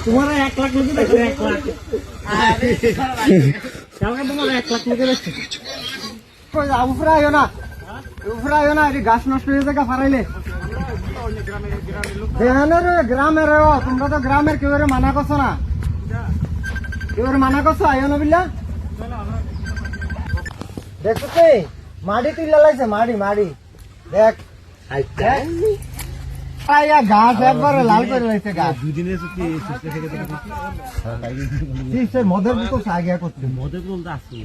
तुम्हारा 1 लाख लोग देखो 1 लाख तुम्हारा 1 लाख लोग উপরে আয়ো না গাছ নষ্ট হয়ে জায়গা ফারাইলে গ্রামের তোমরা তো গ্রামের কেউ মানা করছো না কেউ মানা করছো আয়ো না বিল্লা দেখছো মাটি তুলে লাইছে মাটি দেখ গাছ একবারে লাল করে লাইছে গাছ মদের বোতল আগে করতে মদের বোতল আসছে